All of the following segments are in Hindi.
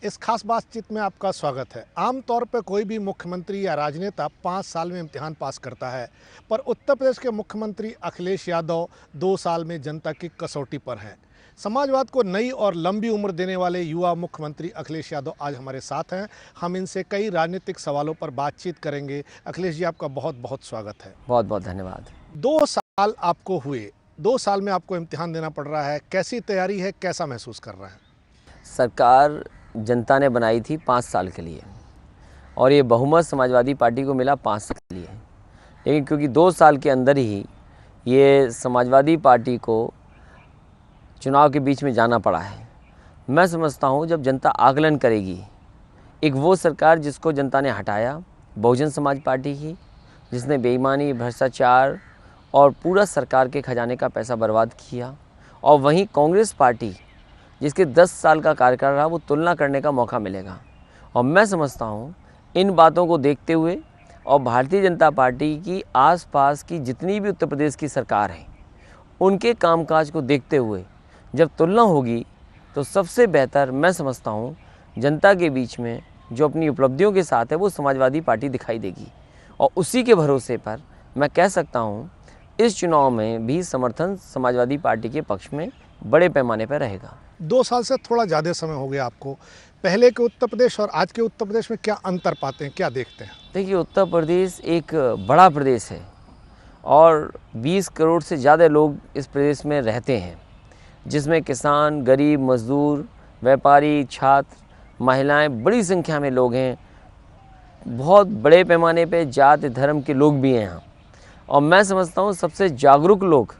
इस खास बातचीत में आपका स्वागत है। आमतौर पर कोई भी मुख्यमंत्री या राजनेता 5 साल में इम्तिहान पास करता है, पर उत्तर प्रदेश के मुख्यमंत्री अखिलेश यादव 2 साल में जनता की कसौटी पर हैं। समाजवाद को नई और लंबी उम्र देने वाले युवा मुख्यमंत्री अखिलेश यादव आज हमारे साथ हैं। हम इनसे कई राजनीतिक सवालों पर बातचीत करेंगे। अखिलेश जी, आपका बहुत बहुत स्वागत है। बहुत बहुत धन्यवाद। 2 साल आपको हुए, 2 साल में आपको इम्तिहान देना पड़ रहा है। कैसी तैयारी है, कैसा महसूस कर रहे हैं? सरकार जनता ने बनाई थी 5 साल के लिए और ये बहुमत समाजवादी पार्टी को मिला 5 साल के लिए, लेकिन क्योंकि 2 साल के अंदर ही ये समाजवादी पार्टी को चुनाव के बीच में जाना पड़ा है। मैं समझता हूँ जब जनता आकलन करेगी, एक वो सरकार जिसको जनता ने हटाया, बहुजन समाज पार्टी की, जिसने बेईमानी, भ्रष्टाचार और पूरा सरकार के खजाने का पैसा बर्बाद किया, और वहीं कांग्रेस पार्टी जिसके 10 साल का कार्यकाल रहा, वो तुलना करने का मौका मिलेगा। और मैं समझता हूँ इन बातों को देखते हुए और भारतीय जनता पार्टी की आसपास की जितनी भी उत्तर प्रदेश की सरकार है, उनके कामकाज को देखते हुए जब तुलना होगी तो सबसे बेहतर मैं समझता हूँ जनता के बीच में जो अपनी उपलब्धियों के साथ है वो समाजवादी पार्टी दिखाई देगी। और उसी के भरोसे पर मैं कह सकता हूँ इस चुनाव में भी समर्थन समाजवादी पार्टी के पक्ष में बड़े पैमाने पर रहेगा। 2 साल से थोड़ा ज़्यादा समय हो गया आपको। पहले के उत्तर प्रदेश और आज के उत्तर प्रदेश में क्या अंतर पाते हैं, क्या देखते हैं? देखिए, उत्तर प्रदेश एक बड़ा प्रदेश है और 20 करोड़ से ज़्यादा लोग इस प्रदेश में रहते हैं, जिसमें किसान, गरीब, मजदूर, व्यापारी, छात्र, महिलाएं, बड़ी संख्या में लोग हैं। बहुत बड़े पैमाने पे जाति धर्म के लोग भी हैं यहाँ। और मैं समझता हूँ सबसे जागरूक लोग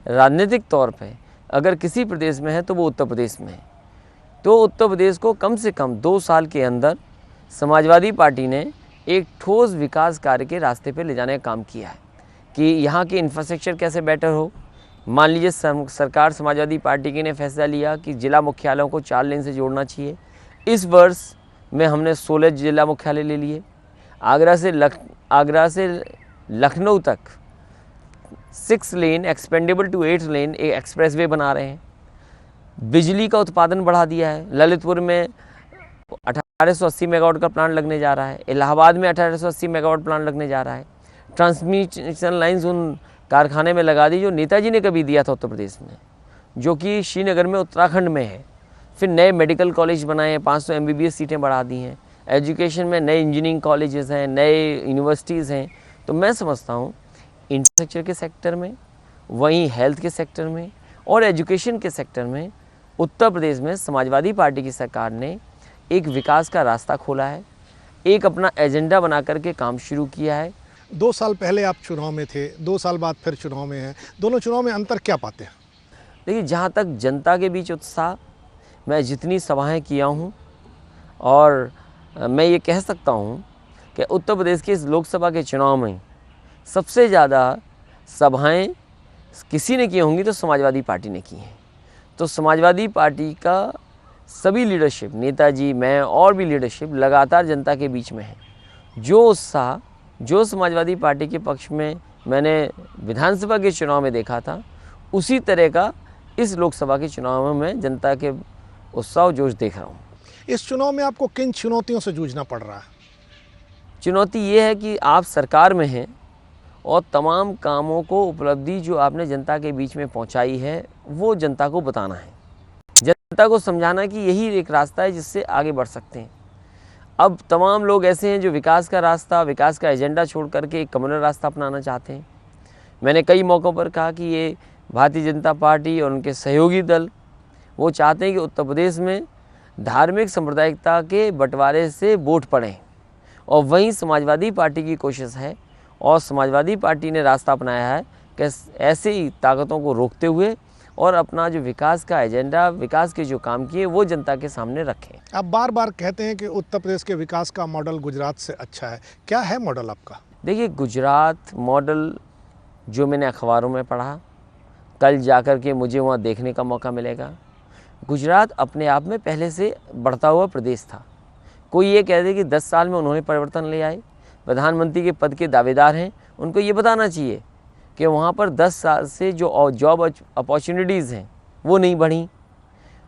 राजनीतिक तौर पे अगर किसी प्रदेश में है तो वो उत्तर प्रदेश में है। तो उत्तर प्रदेश को कम से कम 2 साल के अंदर समाजवादी पार्टी ने एक ठोस विकास कार्य के रास्ते पे ले जाने का काम किया है कि यहाँ के इंफ्रास्ट्रक्चर कैसे बेटर हो। मान लीजिए सरकार समाजवादी पार्टी की ने फैसला लिया कि जिला मुख्यालयों को 4 लेन से जोड़ना चाहिए। इस वर्ष में हमने 16 जिला मुख्यालय ले लिए। आगरा से लखनऊ तक 6 लेन एक्सपेंडेबल टू 8 लेन एक एक्सप्रेसवे बना रहे हैं। बिजली का उत्पादन बढ़ा दिया है। ललितपुर में 1880 मेगावाट का प्लांट लगने जा रहा है। इलाहाबाद में 1880 मेगावाट प्लांट लगने जा रहा है। ट्रांसमिशन लाइन्स उन कारखाने में लगा दी जो नेताजी ने कभी दिया था उत्तर प्रदेश में, जो कि श्रीनगर में उत्तराखंड में है। फिर नए मेडिकल कॉलेज बनाए हैं, 500 MBBS सीटें बढ़ा दी हैं। एजुकेशन में नए इंजीनियरिंग कॉलेजेस हैं, नए यूनिवर्सिटीज़ हैं। तो मैं समझता हूँ इंफ्रास्ट्रक्चर के सेक्टर में, वहीं हेल्थ के सेक्टर में और एजुकेशन के सेक्टर में उत्तर प्रदेश में समाजवादी पार्टी की सरकार ने एक विकास का रास्ता खोला है, एक अपना एजेंडा बना करके काम शुरू किया है। 2 साल पहले आप चुनाव में थे, 2 साल बाद फिर चुनाव में हैं। दोनों चुनाव में अंतर क्या पाते हैं? देखिए, जहाँ तक जनता के बीच उत्साह, मैं जितनी सभाएं किया हूँ और मैं ये कह सकता हूँ कि उत्तर प्रदेश के इस लोकसभा के चुनाव में सबसे ज़्यादा सभाएं किसी ने की होंगी तो समाजवादी पार्टी ने की हैं। तो समाजवादी पार्टी का सभी लीडरशिप, नेताजी, मैं और भी लीडरशिप लगातार जनता के बीच में है। जो उत्साह जो समाजवादी पार्टी के पक्ष में मैंने विधानसभा के चुनाव में देखा था, उसी तरह का इस लोकसभा के चुनाव में मैं जनता के उत्साह और जोश देख रहा हूँ। इस चुनाव में आपको किन चुनौतियों से जूझना पड़ रहा है? चुनौती ये है कि आप सरकार में हैं और तमाम कामों को, उपलब्धि जो आपने जनता के बीच में पहुंचाई है, वो जनता को बताना है, जनता को समझाना कि यही एक रास्ता है जिससे आगे बढ़ सकते हैं। अब तमाम लोग ऐसे हैं जो विकास का रास्ता, विकास का एजेंडा छोड़ करके एक कम्युनल रास्ता अपनाना चाहते हैं। मैंने कई मौक़ों पर कहा कि ये भारतीय जनता पार्टी और उनके सहयोगी दल वो चाहते हैं कि उत्तर प्रदेश में धार्मिक सांप्रदायिकता के बंटवारे से वोट पड़ें, और वहीं समाजवादी पार्टी की कोशिश है और समाजवादी पार्टी ने रास्ता अपनाया है कि ऐसे ही ताकतों को रोकते हुए और अपना जो विकास का एजेंडा, विकास के जो काम किए, वो जनता के सामने रखें। आप बार बार कहते हैं कि उत्तर प्रदेश के विकास का मॉडल गुजरात से अच्छा है। क्या है मॉडल आपका? देखिए, गुजरात मॉडल जो मैंने अखबारों में पढ़ा, कल जाकर के मुझे वहाँ देखने का मौका मिलेगा। गुजरात अपने आप में पहले से बढ़ता हुआ प्रदेश था। कोई ये कह दे कि 10 साल में उन्होंने परिवर्तन ले आए, प्रधानमंत्री के पद के दावेदार हैं, उनको ये बताना चाहिए कि वहाँ पर 10 साल से जो जॉब अपॉर्चुनिटीज़ हैं वो नहीं बढ़ी।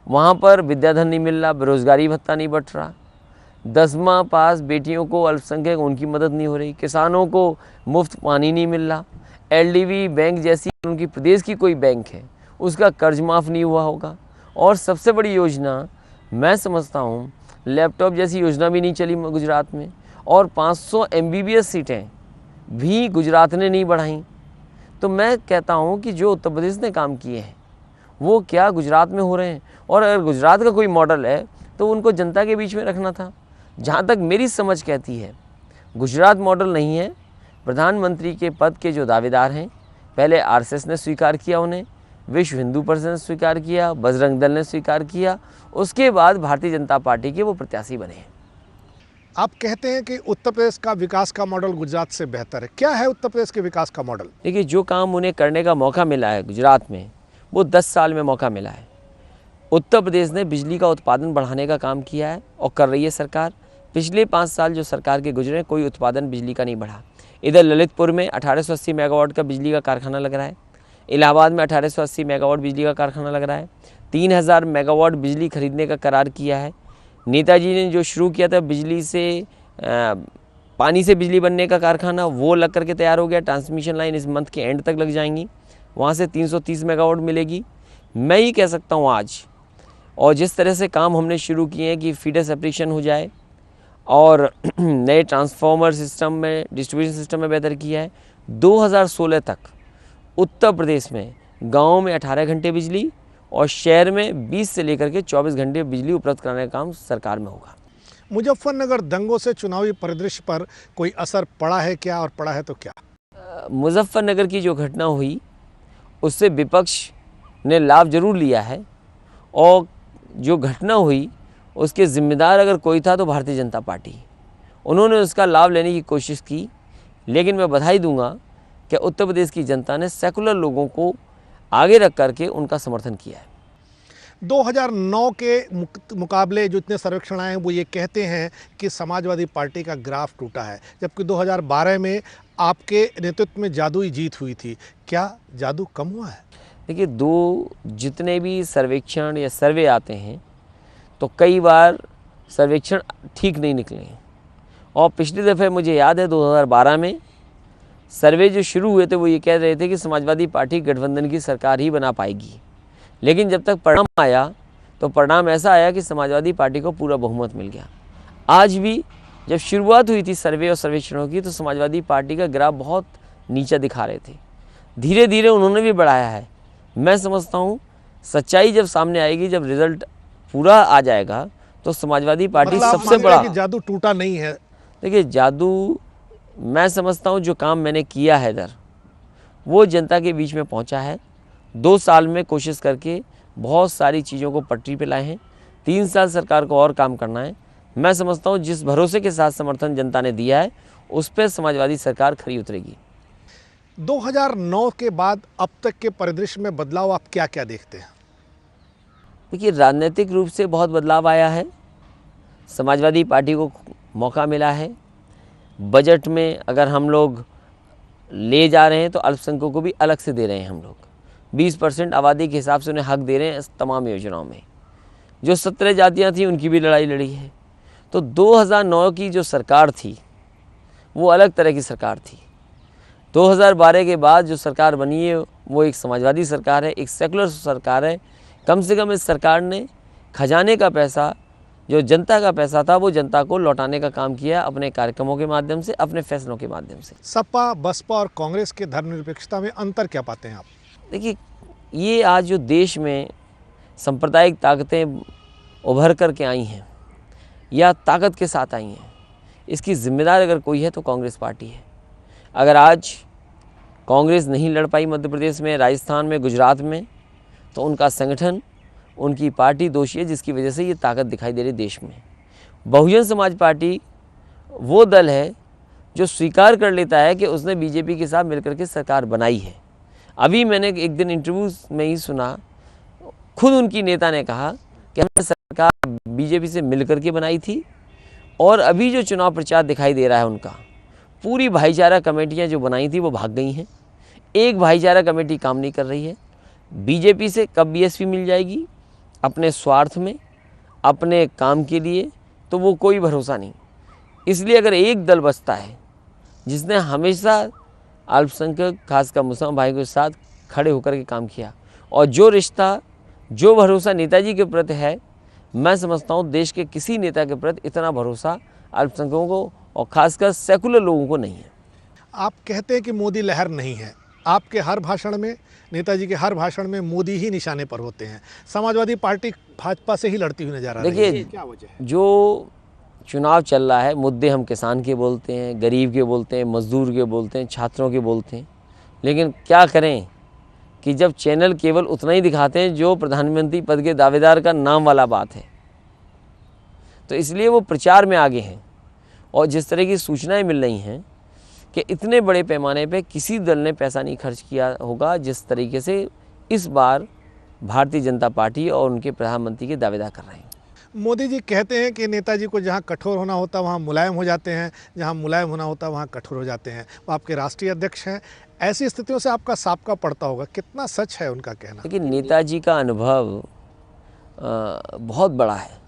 वहाँ पर विद्याधन नहीं मिल रहा, बेरोजगारी भत्ता नहीं बट रहा, 10वां पास बेटियों को अल्पसंख्यक उनकी मदद नहीं हो रही, किसानों को मुफ्त पानी नहीं मिल रहा, एलडीवी बैंक जैसी उनकी प्रदेश की कोई बैंक है उसका कर्ज माफ़ नहीं हुआ होगा, और सबसे बड़ी योजना मैं समझता हूँ लैपटॉप जैसी योजना भी नहीं चली गुजरात में, और 500 MBBS सीटें भी गुजरात ने नहीं बढ़ाई। तो मैं कहता हूँ कि जो उत्तर प्रदेश ने काम किए हैं वो क्या गुजरात में हो रहे हैं, और अगर गुजरात का कोई मॉडल है तो उनको जनता के बीच में रखना था। जहाँ तक मेरी समझ कहती है गुजरात मॉडल नहीं है। प्रधानमंत्री के पद के जो दावेदार हैं, पहले आरएसएस ने स्वीकार किया उन्हें, विश्व हिंदू परिषद ने स्वीकार किया, बजरंग दल ने स्वीकार किया, उसके बाद भारतीय जनता पार्टी के वो प्रत्याशी बने हैं। आप कहते हैं कि उत्तर प्रदेश का विकास का मॉडल गुजरात से बेहतर है। क्या है उत्तर प्रदेश के विकास का मॉडल? देखिए, जो काम उन्हें करने का मौका मिला है गुजरात में, वो 10 साल में मौका मिला है। उत्तर प्रदेश ने बिजली का उत्पादन बढ़ाने का काम किया है और कर रही है सरकार। पिछले 5 साल जो सरकार के गुजरे, कोई उत्पादन बिजली का नहीं बढ़ा। इधर ललितपुर में 1880 मेगावाट का बिजली का कारखाना लग रहा है, इलाहाबाद में 1880 मेगावाट बिजली का कारखाना लग रहा है, 3000 मेगावाट बिजली खरीदने का करार किया है। नेताजी ने जो शुरू किया था बिजली से पानी से बिजली बनने का कारखाना, वो लग करके तैयार हो गया। ट्रांसमिशन लाइन इस मंथ के एंड तक लग जाएंगी, वहाँ से 330 मेगावाट मिलेगी। मैं ही कह सकता हूँ आज, और जिस तरह से काम हमने शुरू किए हैं कि फीडर सेपरेशन हो जाए और नए ट्रांसफार्मर सिस्टम में, डिस्ट्रीब्यूशन सिस्टम में बेहतर किया है। 2016 तक उत्तर प्रदेश में गाँव में 18 घंटे बिजली और शहर में 20 से लेकर के 24 घंटे बिजली उपलब्ध कराने का काम सरकार में होगा। मुजफ्फरनगर दंगों से चुनावी परिदृश्य पर कोई असर पड़ा है क्या, और पड़ा है तो क्या? मुजफ्फरनगर की जो घटना हुई उससे विपक्ष ने लाभ जरूर लिया है, और जो घटना हुई उसके जिम्मेदार अगर कोई था तो भारतीय जनता पार्टी, उन्होंने उसका लाभ लेने की कोशिश की। लेकिन मैं बधाई दूंगा कि उत्तर प्रदेश की जनता ने सेकुलर लोगों को आगे रख करके उनका समर्थन किया है। 2009 के मुकाबले जो इतने सर्वेक्षण आए हैं वो ये कहते हैं कि समाजवादी पार्टी का ग्राफ टूटा है, जबकि 2012 में आपके नेतृत्व में जादुई जीत हुई थी। क्या जादू कम हुआ है? देखिए, जितने भी सर्वेक्षण या सर्वे आते हैं तो कई बार सर्वेक्षण ठीक नहीं निकले हैं, और पिछली दफ़े मुझे याद है 2012 में सर्वे जो शुरू हुए थे वो ये कह रहे थे कि समाजवादी पार्टी गठबंधन की सरकार ही बना पाएगी। लेकिन जब तक परिणाम आया तो परिणाम ऐसा आया कि समाजवादी पार्टी को पूरा बहुमत मिल गया। आज भी जब शुरुआत हुई थी सर्वे और सर्वेक्षणों की तो समाजवादी पार्टी का ग्राफ बहुत नीचा दिखा रहे थे। धीरे धीरे उन्होंने भी बढ़ाया है। मैं समझता हूँ सच्चाई जब सामने आएगी, जब रिजल्ट पूरा आ जाएगा, तो समाजवादी पार्टी सबसे बड़ा। जादू टूटा नहीं है? देखिए, जादू मैं समझता हूँ जो काम मैंने किया है इधर, वो जनता के बीच में पहुँचा है। 2 साल में कोशिश करके बहुत सारी चीज़ों को पटरी पे लाए हैं। 3 साल सरकार को और काम करना है। मैं समझता हूँ जिस भरोसे के साथ समर्थन जनता ने दिया है उस पर समाजवादी सरकार खरी उतरेगी। 2009 के बाद अब तक के परिदृश्य में बदलाव आप क्या क्या देखते हैं? देखिए, राजनीतिक रूप से बहुत बदलाव आया है। समाजवादी पार्टी को मौका मिला है। बजट में अगर हम लोग ले जा रहे हैं तो अल्पसंख्यकों को भी अलग से दे रहे हैं। हम लोग 20% आबादी के हिसाब से उन्हें हक दे रहे हैं इस तमाम योजनाओं में। जो 17 जातियाँ थीं उनकी भी लड़ाई लड़ी है। तो 2009 की जो सरकार थी वो अलग तरह की सरकार थी। 2012 के बाद जो सरकार बनी है वो एक समाजवादी सरकार है, एक सेकुलर सरकार है। कम से कम इस सरकार ने खजाने का पैसा, जो जनता का पैसा था, वो जनता को लौटाने का काम किया अपने कार्यक्रमों के माध्यम से, अपने फैसलों के माध्यम से। सपा, बसपा और कांग्रेस के धर्मनिरपेक्षता में अंतर क्या पाते हैं आप? देखिए, ये आज जो देश में सांप्रदायिक ताकतें उभर कर के आई हैं या ताकत के साथ आई हैं, इसकी जिम्मेदार अगर कोई है तो कांग्रेस पार्टी है। अगर आज कांग्रेस नहीं लड़ पाई मध्य प्रदेश में, राजस्थान में, गुजरात में, तो उनका संगठन, उनकी पार्टी दोषी है, जिसकी वजह से ये ताकत दिखाई दे रही देश में। बहुजन समाज पार्टी वो दल है जो स्वीकार कर लेता है कि उसने बीजेपी के साथ मिलकर के सरकार बनाई है। अभी मैंने एक दिन इंटरव्यू में ही सुना, खुद उनकी नेता ने कहा कि हमने सरकार बीजेपी से मिलकर के बनाई थी, और अभी जो चुनाव प्रचार दिखाई दे रहा है उनका, पूरी भाईचारा कमेटियां जो बनाई थी वो भाग गई हैं। एक भाईचारा कमेटी काम नहीं कर रही है। बीजेपी से कब बीएसपी मिल जाएगी अपने स्वार्थ में, अपने काम के लिए, तो वो कोई भरोसा नहीं। इसलिए अगर एक दल बचता है जिसने हमेशा अल्पसंख्यक खासकर मुसलमान भाई के साथ खड़े होकर के काम किया, और जो रिश्ता, जो भरोसा नेताजी के प्रति है, मैं समझता हूँ देश के किसी नेता के प्रति इतना भरोसा अल्पसंख्यकों को और खासकर सेकुलर लोगों को नहीं है। आप कहते हैं कि मोदी लहर नहीं है, आपके हर भाषण में, नेताजी के हर भाषण में मोदी ही निशाने पर होते हैं। समाजवादी पार्टी भाजपा से ही लड़ती हुई नजर आ रही है, देखिए, क्या वजह है? जो चुनाव चल रहा है, मुद्दे हम किसान के बोलते हैं, गरीब के बोलते हैं, मजदूर के बोलते हैं, छात्रों के बोलते हैं, लेकिन क्या करें कि जब चैनल केवल उतना ही दिखाते हैं जो प्रधानमंत्री पद के दावेदार का नाम वाला बात है, तो इसलिए वो प्रचार में आगे हैं। और जिस तरह की सूचनाएं मिल रही हैं कि इतने बड़े पैमाने पे किसी दल ने पैसा नहीं खर्च किया होगा जिस तरीके से इस बार भारतीय जनता पार्टी और उनके प्रधानमंत्री के दावेदार कर रहे हैं। मोदी जी कहते हैं कि नेताजी को जहां कठोर होना होता वहां मुलायम हो जाते हैं, जहां मुलायम होना होता वहां कठोर हो जाते हैं। वो आपके राष्ट्रीय अध्यक्ष हैं, ऐसी स्थितियों से आपका साबका पड़ता होगा, कितना सच है उनका कहना? लेकिन नेताजी का अनुभव बहुत बड़ा है।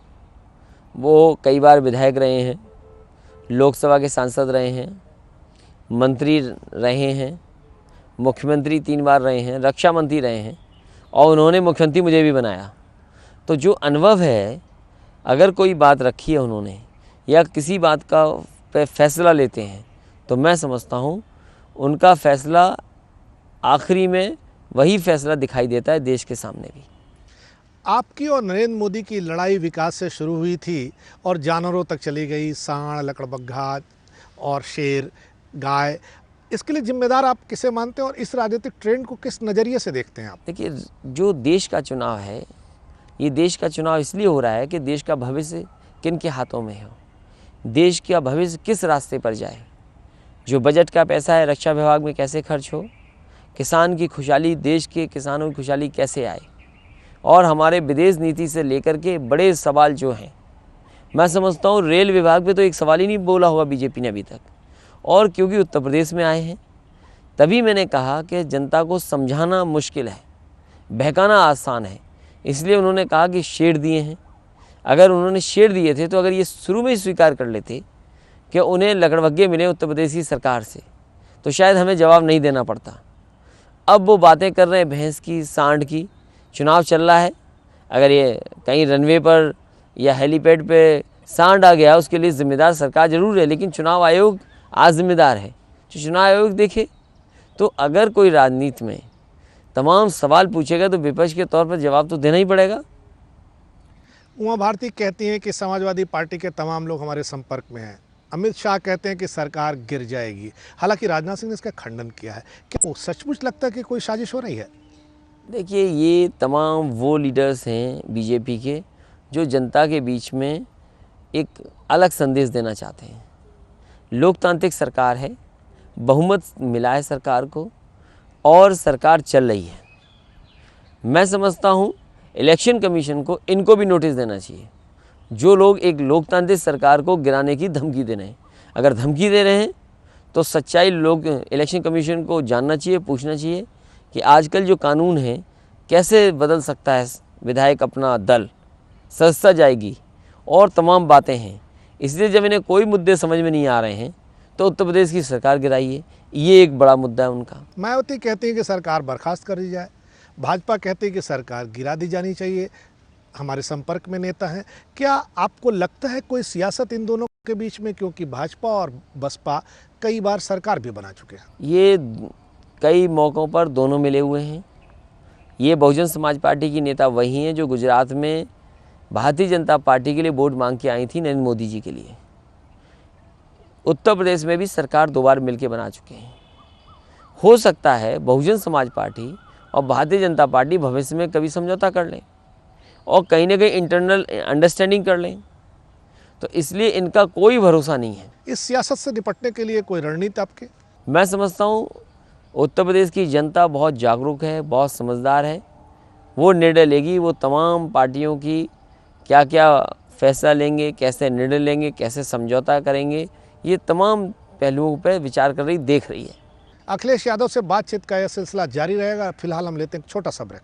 वो कई बार विधायक रहे हैं, लोकसभा के सांसद रहे हैं, मंत्री रहे हैं, मुख्यमंत्री 3 बार रहे हैं, रक्षा मंत्री रहे हैं, और उन्होंने मुख्यमंत्री मुझे भी बनाया। तो जो अनुभव है, अगर कोई बात रखी है उन्होंने या किसी बात का पे फैसला लेते हैं, तो मैं समझता हूँ उनका फैसला आखिरी में वही फैसला दिखाई देता है देश के सामने भी। आपकी और नरेंद्र मोदी की लड़ाई विकास से शुरू हुई थी और जानवरों तक चली गई, सांड, लकड़बग्घा और शेर, गाय। इसके लिए जिम्मेदार आप किसे मानते हैं और इस राजनीतिक ट्रेंड को किस नज़रिए से देखते हैं आप? देखिए, जो देश का चुनाव है, ये देश का चुनाव इसलिए हो रहा है कि देश का भविष्य किन के हाथों में हो, देश का भविष्य किस रास्ते पर जाए। जो बजट का पैसा है रक्षा विभाग में कैसे खर्च हो, किसान की खुशहाली, देश के किसानों की खुशहाली कैसे आए, और हमारे विदेश नीति से लेकर के बड़े सवाल जो हैं, मैं समझता हूँ रेल विभाग पे तो एक सवाल ही नहीं बोला होगा बीजेपी ने अभी तक। और क्योंकि उत्तर प्रदेश में आए हैं, तभी मैंने कहा कि जनता को समझाना मुश्किल है, बहकाना आसान है, इसलिए उन्होंने कहा कि शेर दिए हैं। अगर उन्होंने शेर दिए थे तो अगर ये शुरू में ही स्वीकार कर लेते कि उन्हें लकड़बग्घे मिले उत्तर प्रदेश की सरकार से, तो शायद हमें जवाब नहीं देना पड़ता। अब वो बातें कर रहे हैं भैंस की, सांड की। चुनाव चल रहा है, अगर ये कहीं रनवे पर या हेलीपैड पे सांड आ गया, उसके लिए ज़िम्मेदार सरकार ज़रूर है, लेकिन चुनाव आयोग आज जिम्मेदार है। जो चुनाव आयोग देखे, तो अगर कोई राजनीति में तमाम सवाल पूछेगा तो विपक्ष के तौर पर जवाब तो देना ही पड़ेगा। उमा भारती कहती हैं कि समाजवादी पार्टी के तमाम लोग हमारे संपर्क में हैं। अमित शाह कहते हैं कि सरकार गिर जाएगी। हालांकि राजनाथ सिंह ने इसका खंडन किया है। क्या वो सचमुच लगता है कि कोई साजिश हो रही है? देखिए, ये तमाम वो लीडर्स हैं बीजेपी के जो जनता के बीच में एक अलग संदेश देना चाहते हैं। लोकतांत्रिक सरकार है, बहुमत मिला है सरकार को, और सरकार चल रही है। मैं समझता हूँ इलेक्शन कमीशन को इनको भी नोटिस देना चाहिए, जो लोग एक लोकतांत्रिक सरकार को गिराने की धमकी दे रहे हैं। अगर धमकी दे रहे हैं तो सच्चाई लोग इलेक्शन कमीशन को जानना चाहिए, पूछना चाहिए कि आजकल जो कानून है कैसे बदल सकता है विधायक अपना दल, सस्ता जाएगी और तमाम बातें हैं। इसलिए जब इन्हें कोई मुद्दे समझ में नहीं आ रहे हैं तो उत्तर प्रदेश की सरकार गिराइए, ये एक बड़ा मुद्दा है उनका। मायावती कहती है कि सरकार बर्खास्त कर दी जाए, भाजपा कहती है कि सरकार गिरा दी जानी चाहिए। हमारे संपर्क में नेता हैं। क्या आपको लगता है कोई सियासत इन दोनों के बीच में, क्योंकि भाजपा और बसपा कई बार सरकार भी बना चुके हैं? ये कई मौक़ों पर दोनों मिले हुए हैं। ये बहुजन समाज पार्टी की नेता वही हैं जो गुजरात में भारतीय जनता पार्टी के लिए वोट मांग के आई थी नरेंद्र मोदी जी के लिए। उत्तर प्रदेश में भी सरकार 2 बार मिलकर बना चुके हैं। हो सकता है बहुजन समाज पार्टी और भारतीय जनता पार्टी भविष्य में कभी समझौता कर लें और कहीं ना कहीं इंटरनल अंडरस्टैंडिंग कर लें, तो इसलिए इनका कोई भरोसा नहीं है। इस सियासत से निपटने के लिए कोई रणनीति आपके? मैं समझता हूँ उत्तर प्रदेश की जनता बहुत जागरूक है, बहुत समझदार है। वो निर्णय लेगी, वो तमाम पार्टियों की क्या क्या फैसला लेंगे, कैसे निर्णय लेंगे, कैसे समझौता करेंगे, ये तमाम पहलुओं पर विचार कर रही, देख रही है। अखिलेश यादव से बातचीत का यह सिलसिला जारी रहेगा। फिलहाल हम लेते हैं एक छोटा सा ब्रेक।